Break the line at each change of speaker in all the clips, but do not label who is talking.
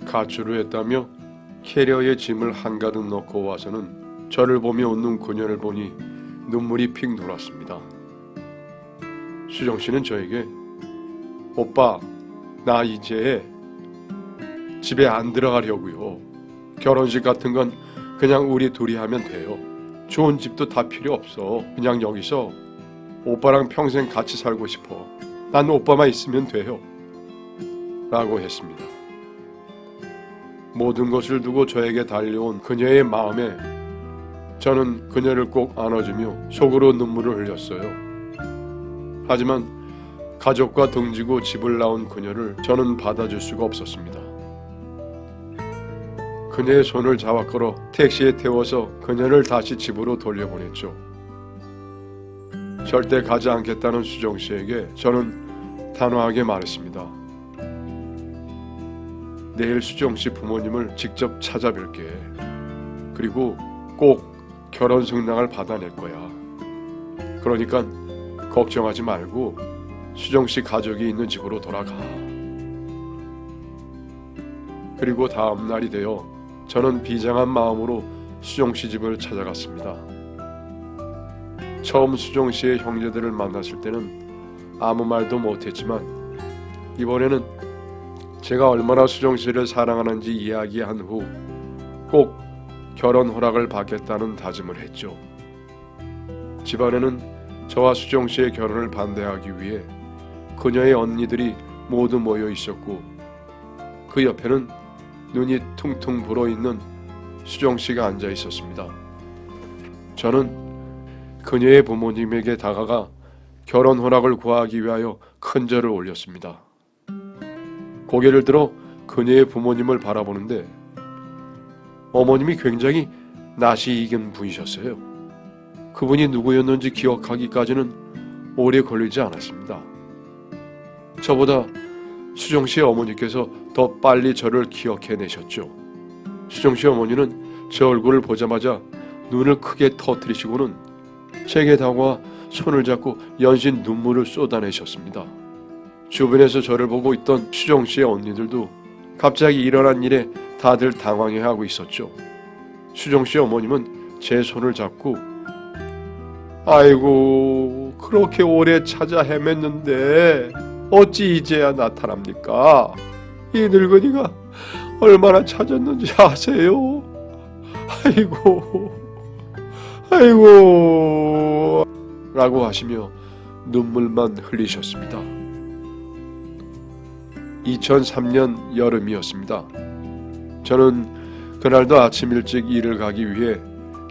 가출을 했다며 캐리어에 짐을 한가득 넣고 와서는 저를 보며 웃는 그녀를 보니 눈물이 픽 돌았습니다. 수정씨는 저에게 오빠, 나 이제 집에 안 들어가려고요. 결혼식 같은 건 그냥 우리 둘이 하면 돼요. 좋은 집도 다 필요 없어. 그냥 여기서 오빠랑 평생 같이 살고 싶어. 난 오빠만 있으면 돼요. 라고 했습니다. 모든 것을 두고 저에게 달려온 그녀의 마음에 저는 그녀를 꼭 안아주며 속으로 눈물을 흘렸어요. 하지만 가족과 등지고 집을 나온 그녀를 저는 받아줄 수가 없었습니다. 그녀의 손을 잡아 끌어 택시에 태워서 그녀를 다시 집으로 돌려보냈죠. 절대 가지 않겠다는 수정씨에게 저는 단호하게 말했습니다. 내일 수정씨 부모님을 직접 찾아뵐게. 그리고 꼭 결혼 승낙을 받아낼 거야. 그러니까 걱정하지 말고 수정씨 가족이 있는 집으로 돌아가. 그리고 다음 날이 되어 저는 비장한 마음으로 수정씨 집을 찾아갔습니다. 처음 수정씨의 형제들을 만났을 때는 아무 말도 못했지만 이번에는 제가 얼마나 수정씨를 사랑하는지 이야기한 후 꼭 결혼 허락을 받겠다는 다짐을 했죠. 집안에는 저와 수정씨의 결혼을 반대하기 위해 그녀의 언니들이 모두 모여 있었고 그 옆에는 눈이 퉁퉁 불어있는 수정씨가 앉아 있었습니다. 저는 그녀의 부모님에게 다가가 결혼 허락을 구하기 위하여 큰 절을 올렸습니다. 고개를 들어 그녀의 부모님을 바라보는데 어머님이 굉장히 낯이 익은 분이셨어요. 그분이 누구였는지 기억하기까지는 오래 걸리지 않았습니다. 저보다 수정씨 어머니께서 더 빨리 저를 기억해내셨죠. 수정씨 어머니는 제 얼굴을 보자마자 눈을 크게 터뜨리시고는 제게 다가와 손을 잡고 연신 눈물을 쏟아내셨습니다. 주변에서 저를 보고 있던 수정씨의 언니들도 갑자기 일어난 일에 다들 당황해하고 있었죠. 수정씨 어머님은 제 손을 잡고 아이고 그렇게 오래 찾아 헤맸는데 어찌 이제야 나타납니까? 이 늙은이가 얼마나 찾았는지 아세요? 아이고 라고 하시며 눈물만 흘리셨습니다. 2003년 여름이었습니다. 저는 그날도 아침 일찍 일을 가기 위해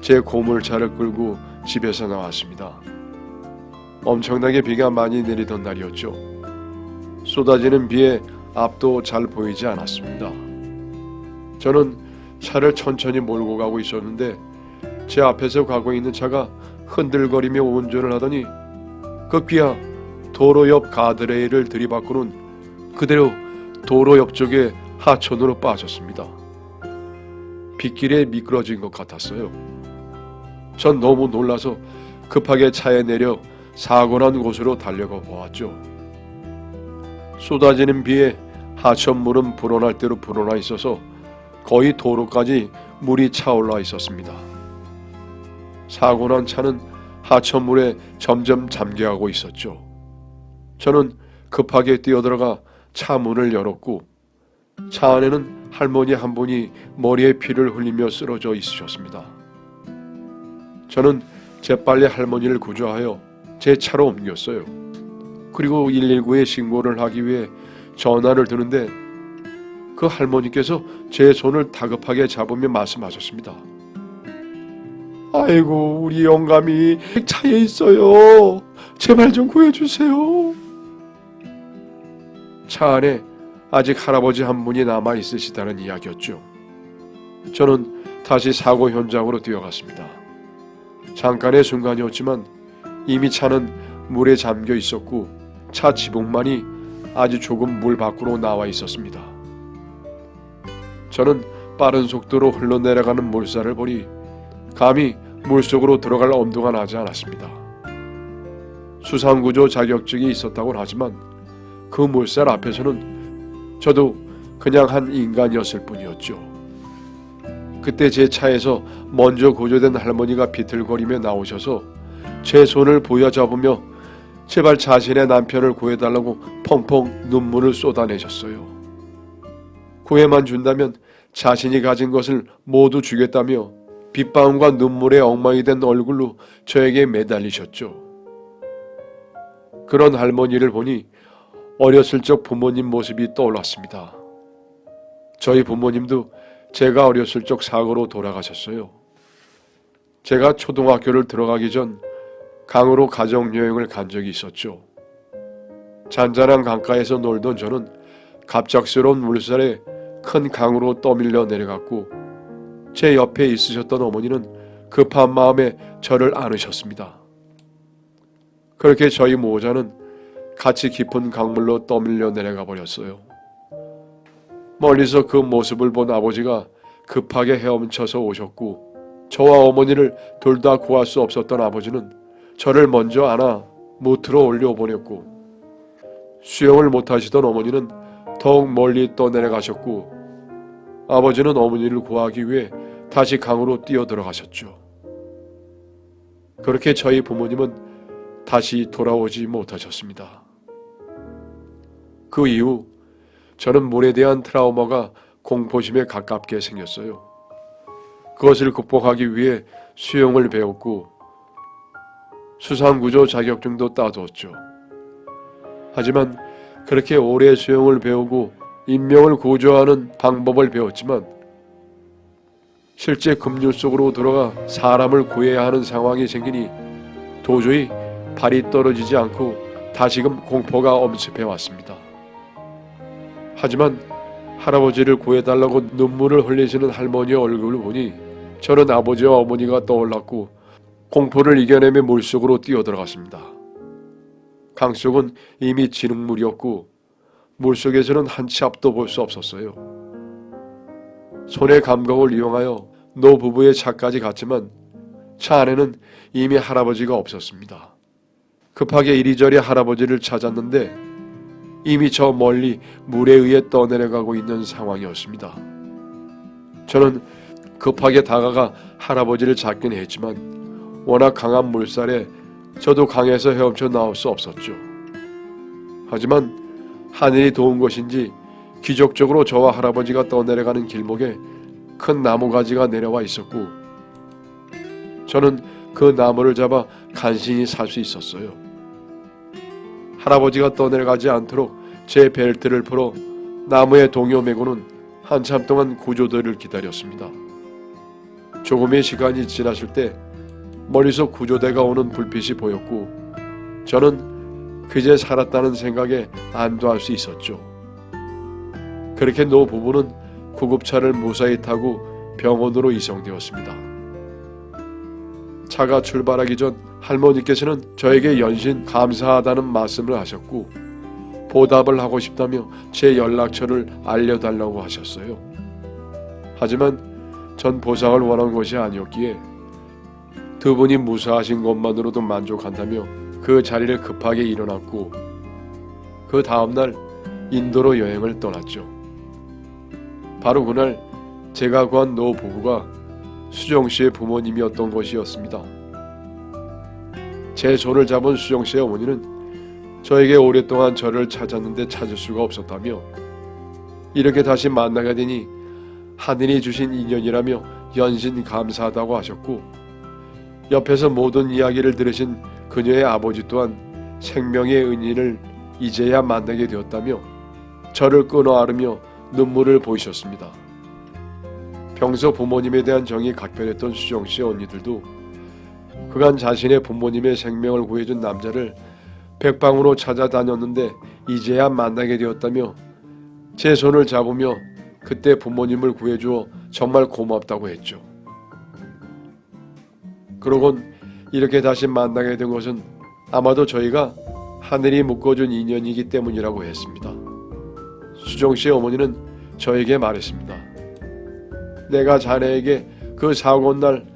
제 고물차를 끌고 집에서 나왔습니다. 엄청나게 비가 많이 내리던 날이었죠. 쏟아지는 비에 앞도 잘 보이지 않았습니다. 저는 차를 천천히 몰고 가고 있었는데 제 앞에서 가고 있는 차가 흔들거리며 운전을 하더니 급기야 도로 옆 가드레일을 들이받고는 그대로 도로 옆쪽에 하천으로 빠졌습니다. 빗길에 미끄러진 것 같았어요. 전 너무 놀라서 급하게 차에 내려 사고 난 곳으로 달려가 보았죠. 쏟아지는 비에 하천물은 불어날 대로 불어나 있어서 거의 도로까지 물이 차올라 있었습니다. 사고 난 차는 하천물에 점점 잠겨가고 있었죠. 저는 급하게 뛰어들어가 차 문을 열었고 차 안에는 할머니 한 분이 머리에 피를 흘리며 쓰러져 있으셨습니다. 저는 재빨리 할머니를 구조하여 제 차로 옮겼어요. 그리고 119에 신고를 하기 위해 전화를 드는데 그 할머니께서 제 손을 다급하게 잡으며 말씀하셨습니다. 아이고 우리 영감이 차에 있어요. 제발 좀 구해주세요. 차 안에 아직 할아버지 한 분이 남아 있으시다는 이야기였죠. 저는 다시 사고 현장으로 뛰어갔습니다. 잠깐의 순간이었지만 이미 차는 물에 잠겨 있었고 차 지붕만이 아주 조금 물 밖으로 나와 있었습니다. 저는 빠른 속도로 흘러내려가는 물살을 보니 감히 물속으로 들어갈 엄두가 나지 않았습니다. 수상구조 자격증이 있었다고는 하지만 그 물살 앞에서는 저도 그냥 한 인간이었을 뿐이었죠. 그때 제 차에서 먼저 구조된 할머니가 비틀거리며 나오셔서 제 손을 부여잡으며 제발 자신의 남편을 구해달라고 펑펑 눈물을 쏟아내셨어요. 구해만 준다면 자신이 가진 것을 모두 주겠다며 빗방울과 눈물에 엉망이 된 얼굴로 저에게 매달리셨죠. 그런 할머니를 보니 어렸을 적 부모님 모습이 떠올랐습니다. 저희 부모님도 제가 어렸을 적 사고로 돌아가셨어요. 제가 초등학교를 들어가기 전 강으로 가족여행을 간 적이 있었죠. 잔잔한 강가에서 놀던 저는 갑작스러운 물살에 큰 강으로 떠밀려 내려갔고 제 옆에 있으셨던 어머니는 급한 마음에 저를 안으셨습니다. 그렇게 저희 모자는 같이 깊은 강물로 떠밀려 내려가 버렸어요. 멀리서 그 모습을 본 아버지가 급하게 헤엄쳐서 오셨고 저와 어머니를 둘 다 구할 수 없었던 아버지는 저를 먼저 안아 무트로 올려보냈고 수영을 못하시던 어머니는 더욱 멀리 떠내려가셨고 아버지는 어머니를 구하기 위해 다시 강으로 뛰어들어가셨죠. 그렇게 저희 부모님은 다시 돌아오지 못하셨습니다. 그 이후 저는 물에 대한 트라우마가 공포심에 가깝게 생겼어요. 그것을 극복하기 위해 수영을 배웠고 수상구조 자격증도 따두었죠. 하지만 그렇게 오래 수영을 배우고 인명을 구조하는 방법을 배웠지만 실제 급류 속으로 들어가 사람을 구해야 하는 상황이 생기니 도저히 발이 떨어지지 않고 다시금 공포가 엄습해 왔습니다. 하지만 할아버지를 구해달라고 눈물을 흘리시는 할머니의 얼굴을 보니 저는 아버지와 어머니가 떠올랐고 공포를 이겨내며 물속으로 뛰어들어갔습니다. 강속은 이미 진흙물이었고 물속에서는 한 치 앞도 볼 수 없었어요. 손의 감각을 이용하여 노부부의 차까지 갔지만 차 안에는 이미 할아버지가 없었습니다. 급하게 이리저리 할아버지를 찾았는데 이미 저 멀리 물에 의해 떠내려가고 있는 상황이었습니다. 저는 급하게 다가가 할아버지를 잡긴 했지만 워낙 강한 물살에 저도 강에서 헤엄쳐 나올 수 없었죠. 하지만 하늘이 도운 것인지 기적적으로 저와 할아버지가 떠내려가는 길목에 큰 나무가지가 내려와 있었고 저는 그 나무를 잡아 간신히 살 수 있었어요. 할아버지가 떠내려가지 않도록 제 벨트를 풀어 나무에 동요 매고는 한참 동안 구조대를 기다렸습니다. 조금의 시간이 지났을 때 멀리서 구조대가 오는 불빛이 보였고 저는 그제 살았다는 생각에 안도할 수 있었죠. 그렇게 노부부는 구급차를 무사히 타고 병원으로 이송되었습니다. 차가 출발하기 전 할머니께서는 저에게 연신 감사하다는 말씀을 하셨고 보답을 하고 싶다며 제 연락처를 알려달라고 하셨어요. 하지만 전 보상을 원한 것이 아니었기에 두 분이 무사하신 것만으로도 만족한다며 그 자리를 급하게 일어났고 그 다음날 인도로 여행을 떠났죠. 바로 그날 제가 구한 노부부가 수정씨의 부모님이었던 것이었습니다. 제 손을 잡은 수정씨의 어머니는 저에게 오랫동안 저를 찾았는데 찾을 수가 없었다며 이렇게 다시 만나게 되니 하늘이 주신 인연이라며 연신 감사하다고 하셨고 옆에서 모든 이야기를 들으신 그녀의 아버지 또한 생명의 은인을 이제야 만나게 되었다며 저를 끊어 안으며 눈물을 보이셨습니다. 평소 부모님에 대한 정이 각별했던 수정씨의 언니들도 그간 자신의 부모님의 생명을 구해준 남자를 백방으로 찾아다녔는데 이제야 만나게 되었다며 제 손을 잡으며 그때 부모님을 구해주어 정말 고맙다고 했죠. 그러곤 이렇게 다시 만나게 된 것은 아마도 저희가 하늘이 묶어준 인연이기 때문이라고 했습니다. 수정씨의 어머니는 저에게 말했습니다. 내가 자네에게 그 사고 날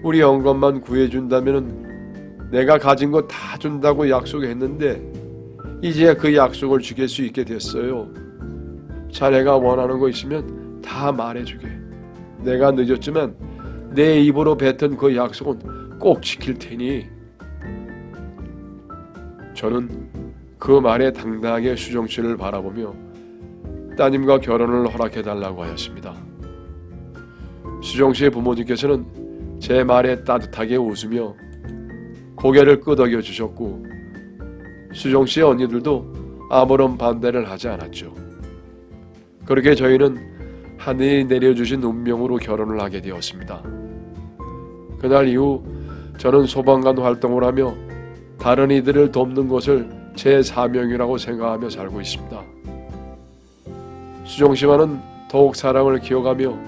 우리 영감만 구해준다면 내가 가진 거 다 준다고 약속했는데 이제야 그 약속을 지킬 수 있게 됐어요. 자네가 원하는 거 있으면 다 말해주게. 내가 늦었지만 내 입으로 뱉은 그 약속은 꼭 지킬 테니. 저는 그 말에 당당하게 수정씨를 바라보며 따님과 결혼을 허락해달라고 하였습니다. 수정씨의 부모님께서는 제 말에 따뜻하게 웃으며 고개를 끄덕여 주셨고 수정씨의 언니들도 아무런 반대를 하지 않았죠. 그렇게 저희는 하늘이 내려주신 운명으로 결혼을 하게 되었습니다. 그날 이후 저는 소방관 활동을 하며 다른 이들을 돕는 것을 제 사명이라고 생각하며 살고 있습니다. 수정씨와는 더욱 사랑을 키워가며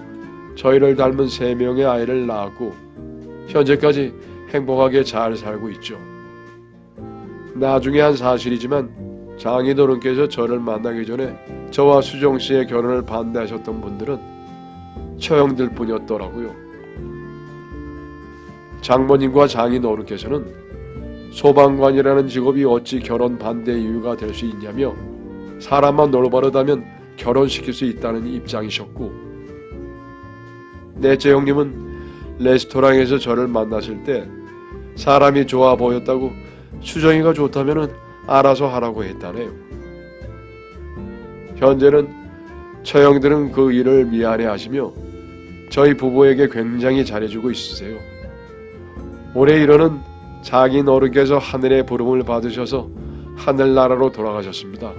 저희를 닮은 3명의 아이를 낳았고 현재까지 행복하게 잘 살고 있죠. 나중에 한 사실이지만 장인어른께서 저를 만나기 전에 저와 수정씨의 결혼을 반대하셨던 분들은 처형들 뿐이었더라고요. 장모님과 장인어른께서는 소방관이라는 직업이 어찌 결혼 반대 이유가 될 수 있냐며 사람만 올바르다면 결혼시킬 수 있다는 입장이셨고, 넷째 형님은 레스토랑에서 저를 만나실 때 사람이 좋아 보였다고 수정이가 좋다면 알아서 하라고 했다네요. 현재는 처형들은 그 일을 미안해하시며 저희 부부에게 굉장히 잘해주고 있으세요. 올해 1월은 장인 어른께서 하늘의 부름을 받으셔서 하늘나라로 돌아가셨습니다.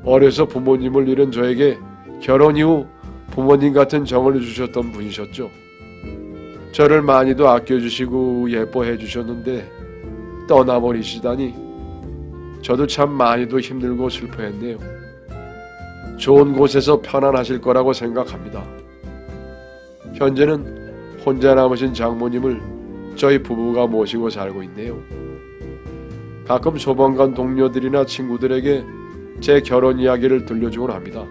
어려서 부모님을 잃은 저에게 결혼 이후 부모님 같은 정을 주셨던 분이셨죠. 저를 많이도 아껴주시고 예뻐해 주셨는데 떠나버리시다니 저도 참 많이도 힘들고 슬퍼했네요. 좋은 곳에서 편안하실 거라고 생각합니다. 현재는 혼자 남으신 장모님을 저희 부부가 모시고 살고 있네요. 가끔 소방관 동료들이나 친구들에게 제 결혼 이야기를 들려주곤 합니다.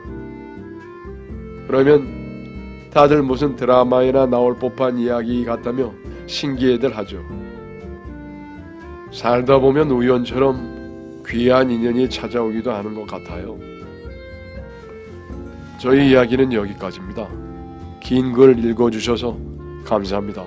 그러면 다들 무슨 드라마에나 나올 법한 이야기 같다며 신기해들 하죠. 살다 보면 우연처럼 귀한 인연이 찾아오기도 하는 것 같아요. 저희 이야기는 여기까지입니다. 긴 글 읽어주셔서 감사합니다.